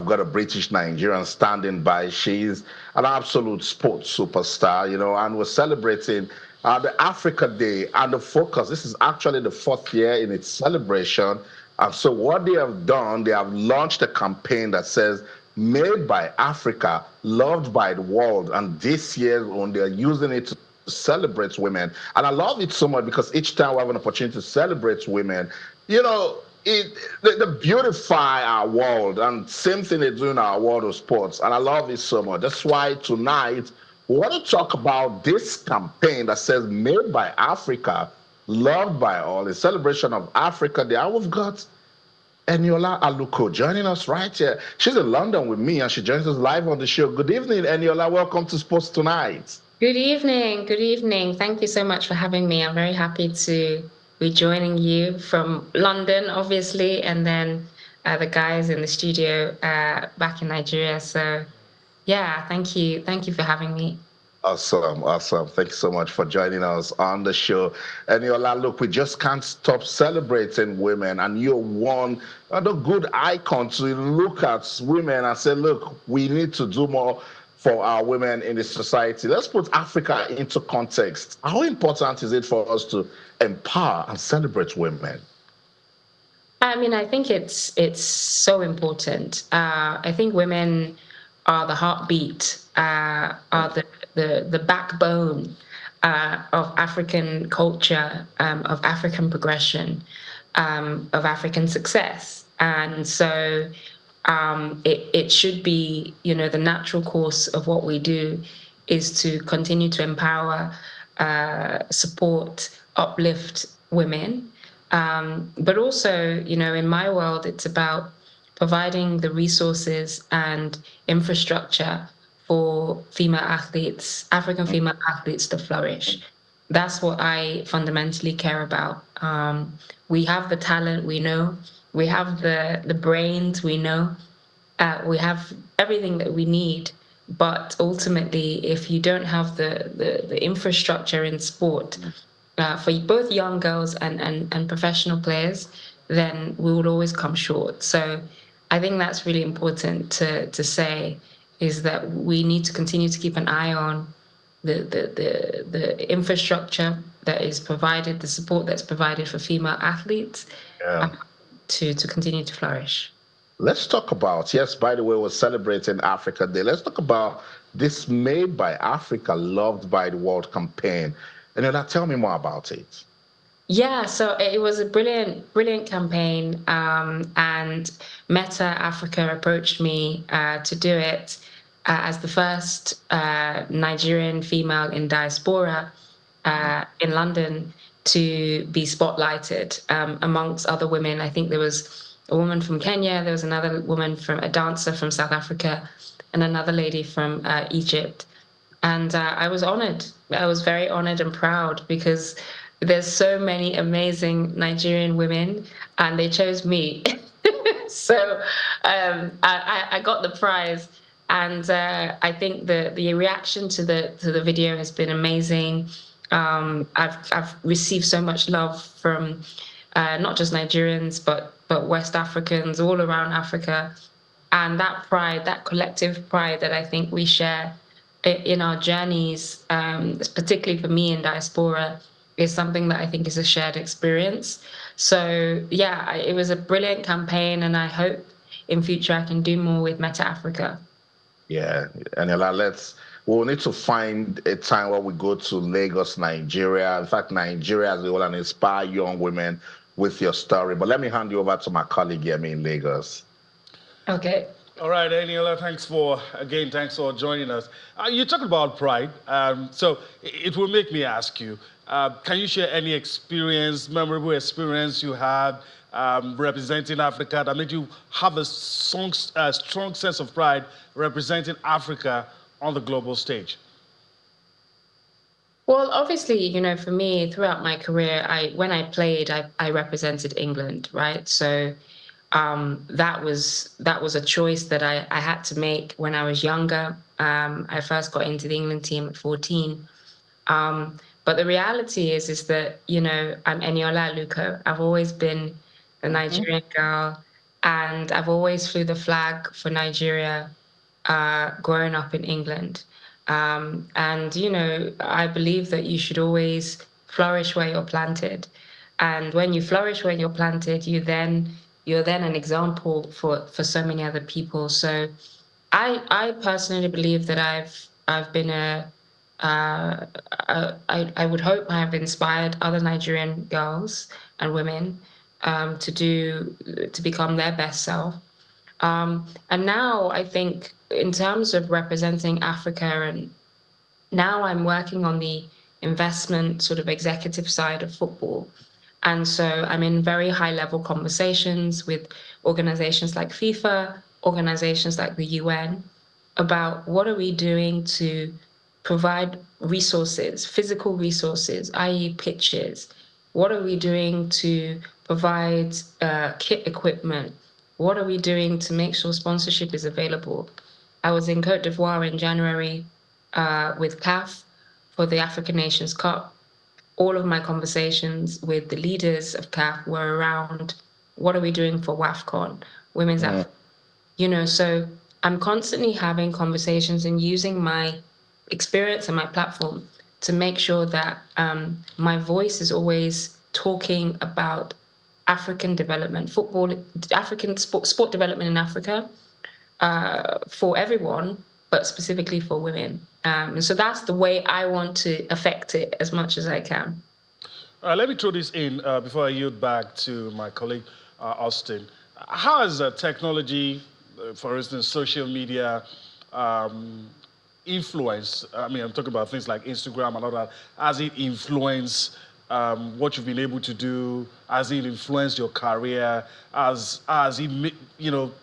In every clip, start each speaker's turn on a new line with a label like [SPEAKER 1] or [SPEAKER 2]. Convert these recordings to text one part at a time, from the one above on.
[SPEAKER 1] got a British Nigerian standing by. She's an absolute sports superstar, and we're celebrating the Africa Day and the focus. This is actually the fourth year in its celebration. And so what they have done, they have launched a campaign that says, made by Africa, loved by the world. And this year, when they're using it to celebrate women. And I love it so much because each time we have an opportunity to celebrate women, they beautify our world. And same thing they do in our world of sports. And I love it so much. That's why tonight we want to talk about this campaign that says made by Africa, loved by all, a celebration of Africa Day. And we've got Eniola Aluko joining us right here. She's in London with me and she joins us live on the show. Good evening, Eniola. Welcome to Sports Tonight.
[SPEAKER 2] Good evening. Good evening. Thank you so much for having me. I'm very happy to be joining you from London, obviously, and then the guys in the studio back in Nigeria. So, yeah, thank you. Thank you for having me.
[SPEAKER 1] Awesome, awesome. Thank you so much for joining us on the show. Eniola, look, we just can't stop celebrating women, and you're one other good icon to look at women and say, look, we need to do more for our women in this society. Let's put Africa into context. How important is it for us to empower and celebrate women?
[SPEAKER 2] I mean, I think it's so important. I think women are the heartbeat, are the backbone of African culture, of African progression, of African success. And so it should be, the natural course of what we do is to continue to empower, support, uplift women. But also, in my world, it's about providing the resources and infrastructure for female athletes, African female athletes to flourish. That's what I fundamentally care about. We have the talent, we know. We have the brains, we know. We have everything that we need. But ultimately, if you don't have the infrastructure in sport for both young girls and professional players, then we would always come short. So I think that's really important to say, is that we need to continue to keep an eye on the infrastructure that is provided, the support that's provided for female athletes to continue to flourish.
[SPEAKER 1] Let's talk about, yes, by the way, we're celebrating Africa Day. Let's talk about this Made by Africa, Loved by the World campaign. And then tell me more about it.
[SPEAKER 2] Yeah, so it was a brilliant campaign, and Meta Africa approached me to do it as the first Nigerian female in diaspora in London to be spotlighted amongst other women. I think there was a woman from Kenya, there was another woman a dancer from South Africa, and another lady from Egypt. And I was honored. I was very honored and proud because there's so many amazing Nigerian women, and they chose me. So I got the prize, and I think the reaction to the video has been amazing. I've received so much love from not just Nigerians, but West Africans all around Africa, and that pride, that collective pride that I think we share in our journeys, particularly for me in diaspora, is something that I think is a shared experience. So yeah, it was a brilliant campaign, and I hope in future I can do more with Meta Africa.
[SPEAKER 1] Yeah, Eniola, we'll need to find a time where we go to Lagos, Nigeria. In fact, Nigeria as a whole, and inspire young women with your story. But let me hand you over to my colleague Yemi in Lagos.
[SPEAKER 2] Okay.
[SPEAKER 3] All right, Eniola, thanks for joining us. You talked about pride, so it will make me ask you, can you share any memorable experience you had representing Africa that made you have a strong sense of pride representing Africa on the global stage?
[SPEAKER 2] Well, obviously, for me, throughout my career, when I played, I represented England, right? So that was a choice that I had to make when I was younger. I first got into the England team at 14. But the reality is that, I'm Eniola Aluko. I've always been a Nigerian girl and I've always flew the flag for Nigeria, growing up in England. And, I believe that you should always flourish where you're planted. And when you flourish where you're planted, you're then an example for so many other people. So I personally believe that I've been I would hope I have inspired other Nigerian girls and women, to become their best self. And now I think in terms of representing Africa, and now I'm working on the investment sort of executive side of football. And so I'm in very high level conversations with organizations like FIFA, organizations like the UN, about what are we doing to provide resources, physical resources, i.e. pitches. What are we doing to provide kit equipment? What are we doing to make sure sponsorship is available? I was in Cote d'Ivoire in January, with CAF for the African Nations Cup. All of my conversations with the leaders of CAF were around what are we doing for WAFCON, Women's Africa. So I'm constantly having conversations and using my experience and my platform to make sure that my voice is always talking about African development, football, African sport development in Africa, for everyone, but specifically for women. And so that's the way I want to affect it as much as I can.
[SPEAKER 3] Let me throw this in before I yield back to my colleague, Austin. How has technology, for instance, social media, influence? I mean, I'm talking about things like Instagram and all that. Has it influenced what you've been able to do? Has it influenced your career? Has it,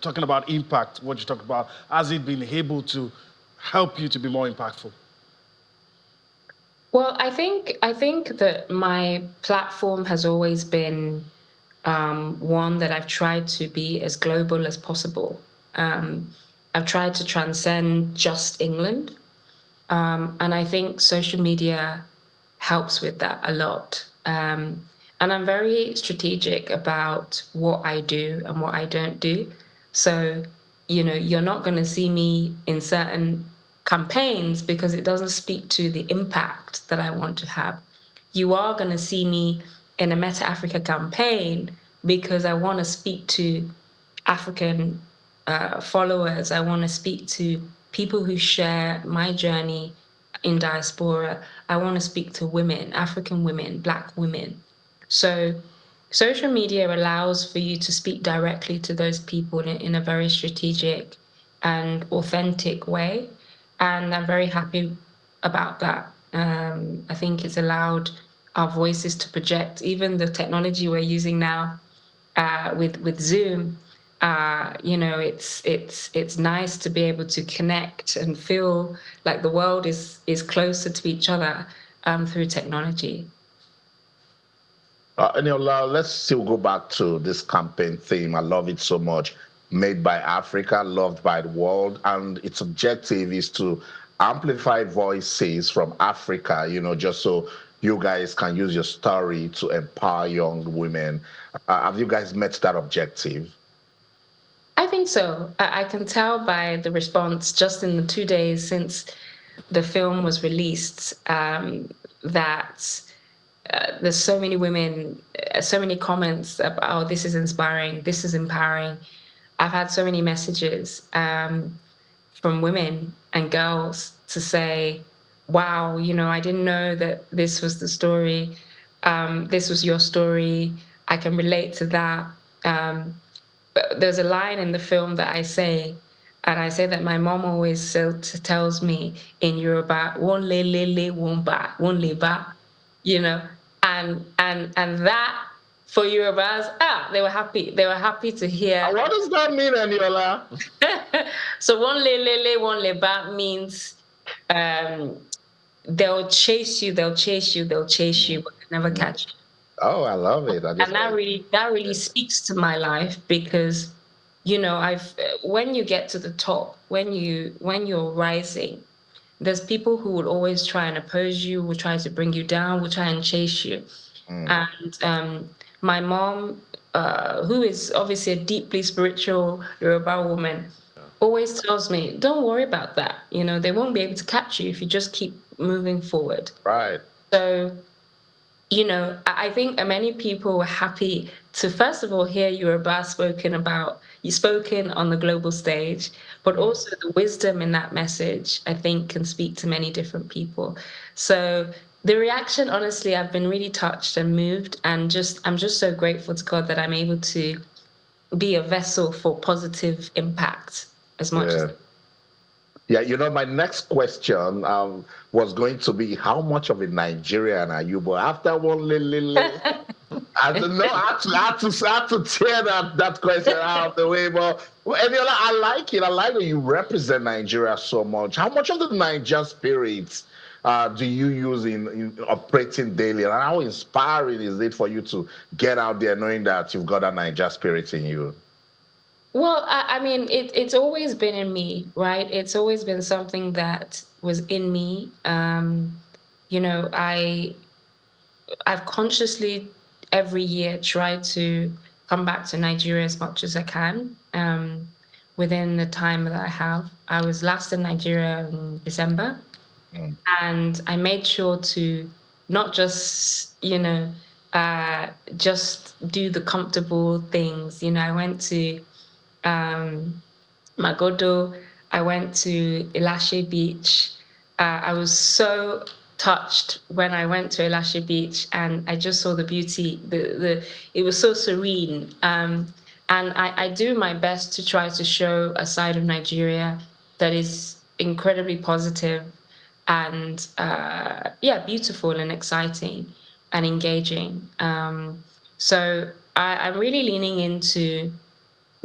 [SPEAKER 3] talking about impact, what you talked about, has it been able to help you to be more impactful?
[SPEAKER 2] Well, I think that my platform has always been, one that I've tried to be as global as possible. I've tried to transcend just England, and I think social media helps with that a lot. And I'm very strategic about what I do and what I don't do. So, you're not going to see me in certain campaigns because it doesn't speak to the impact that I want to have. You are going to see me in a Meta Africa campaign because I want to speak to African followers. I want to speak to people who share my journey in diaspora. I want to speak to women, African women, Black women. So social media allows for you to speak directly to those people in a very strategic and authentic way. And I'm very happy about that. I think it's allowed our voices to project. Even the technology we're using now, with Zoom, it's nice to be able to connect and feel like the world is closer to each other, through technology.
[SPEAKER 1] Eniola, let's still go back to this campaign theme. I love it so much. Made by Africa, loved by the world, and its objective is to amplify voices from Africa, just so you guys can use your story to empower young women. Have you guys met that objective?
[SPEAKER 2] I think so. I can tell by the response just in the 2 days since the film was released, that there's so many women, so many comments about, oh, this is inspiring, this is empowering. I've had so many messages, from women and girls to say, wow, I didn't know that this was the story. This was your story. I can relate to that. But there's a line in the film that I say, and I say that my mom always tells me in Yoruba, "Won le le le won ba, won le ba," you know, and that for Yorubas, they were happy. They were happy to hear.
[SPEAKER 1] What does that mean, Eniola?
[SPEAKER 2] So one le ba means, they'll chase you, they'll chase you, they'll chase you, but they never catch you.
[SPEAKER 1] Oh, I love it.
[SPEAKER 2] And that really speaks to my life because, I've when you get to the top, when you're rising, there's people who will always try and oppose you, will try to bring you down, will try and chase you. And my mom who is obviously a deeply spiritual Yoruba woman, always tells me, don't worry about that. They won't be able to catch you if you just keep moving forward.
[SPEAKER 1] Right.
[SPEAKER 2] So, I think many people were happy to, first of all, hear Yoruba spoken on the global stage, but also the wisdom in that message, I think, can speak to many different people. So the reaction, honestly, I've been really touched and moved, and I'm just so grateful to God that I'm able to be a vessel for positive impact as much as.
[SPEAKER 1] Yeah, my next question was going to be how much of a Nigerian are you? But after one little, I don't know. I had to tear that question out of the way. But Eniola, I like it. I like that you represent Nigeria so much. How much of the Niger spirit do you use in operating daily? And how inspiring is it for you to get out there knowing that you've got a Niger spirit in you?
[SPEAKER 2] Well, I mean, it's always been in me, right? It's always been something that was in me. I've consciously every year tried to come back to Nigeria as much as I can, within the time that I have. I was last in Nigeria in December, and I made sure to not just, just do the comfortable things. I went to Magodo. I went to Elashe Beach. I was so touched when I went to Elashe Beach, and I just saw the beauty. It was so serene. And I do my best to try to show a side of Nigeria that is incredibly positive and beautiful and exciting and engaging. So I'm really leaning into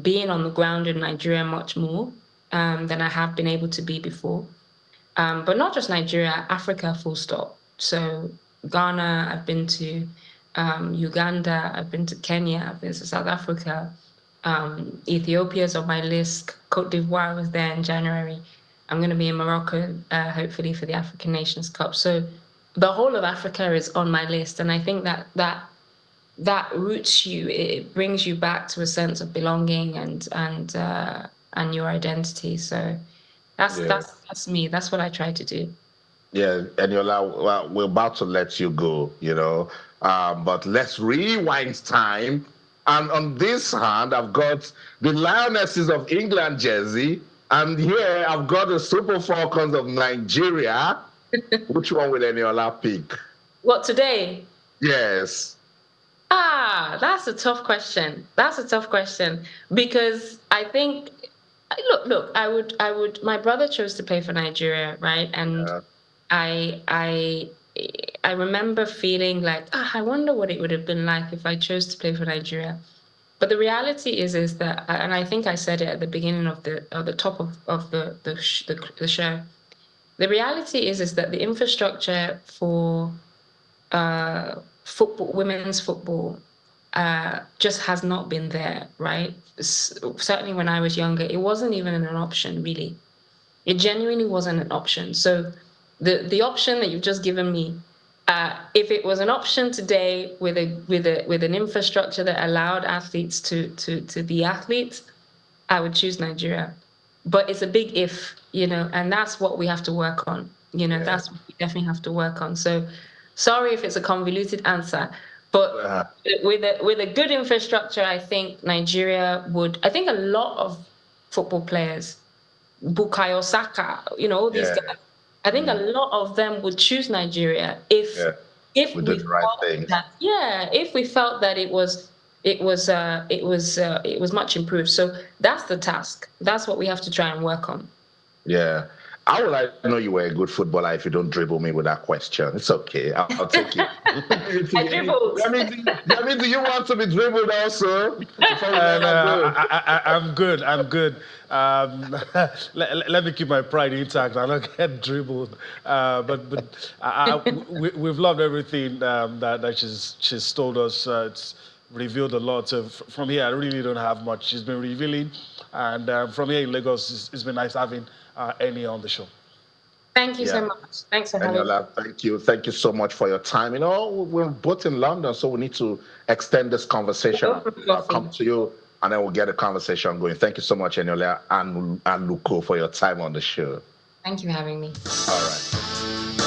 [SPEAKER 2] being on the ground in Nigeria much more than I have been able to be before. But not just Nigeria, Africa, full stop. So Ghana, I've been to Uganda, I've been to Kenya, I've been to South Africa. Ethiopia's on my list. Cote d'Ivoire was there in January. I'm going to be in Morocco, hopefully, for the African Nations Cup. So the whole of Africa is on my list. And I think that roots you. It brings you back to a sense of belonging and your identity. So that's me. That's what I try to do.
[SPEAKER 1] Yeah, Eniola, well, we're about to let you go, but let's rewind time. And on this hand, I've got the Lionesses of England jersey, and here I've got the Super Falcons of Nigeria. Which one will Eniola pick?
[SPEAKER 2] What, today?
[SPEAKER 1] Yes.
[SPEAKER 2] That's a tough question. That's a tough question because I think, look, my brother chose to play for Nigeria, right? And I remember feeling like, I wonder what it would have been like if I chose to play for Nigeria. But the reality is that, and I think I said it at the beginning of the top of the show. The reality is that the infrastructure for football, women's football, just has not been there, right? Certainly when I was younger, it wasn't even an option, really. It genuinely wasn't an option. So the option that you've just given me, if it was an option today with an infrastructure that allowed athletes to be athletes, I would choose Nigeria. But it's a big if, and that's what we have to work on. That's what we definitely have to work on. So sorry if it's a convoluted answer, but with a good infrastructure, I think Nigeria would. I think a lot of football players, Bukayo Saka, all these guys, I think a lot of them would choose Nigeria if we felt that, if we felt that it was much improved. So that's the task. That's what we have to try and work on.
[SPEAKER 1] Yeah. How will I know you were a good footballer if you don't dribble me with that question? It's okay. I'll take it.
[SPEAKER 2] I dribbled.
[SPEAKER 1] I mean, do you want to be dribbled also?
[SPEAKER 3] I'm good. I'm good. Let me keep my pride intact. I don't get dribbled. We've loved everything that she's told us. It's revealed a lot. So from here, I really don't have much. She's been revealing. And from here in Lagos, it's been nice having Eni on the show.
[SPEAKER 2] Thank you so
[SPEAKER 1] Yeah.
[SPEAKER 2] much. Thanks for having me.
[SPEAKER 1] Eniola, thank you. Thank you so much for your time. We're both in London, so we need to extend this conversation.
[SPEAKER 2] Go for
[SPEAKER 1] I'll
[SPEAKER 2] coffee.
[SPEAKER 1] come to you and then we'll get a conversation going. Thank you so much, Eniola and Aluko, for your time on the show.
[SPEAKER 2] Thank you for having me.
[SPEAKER 1] All right.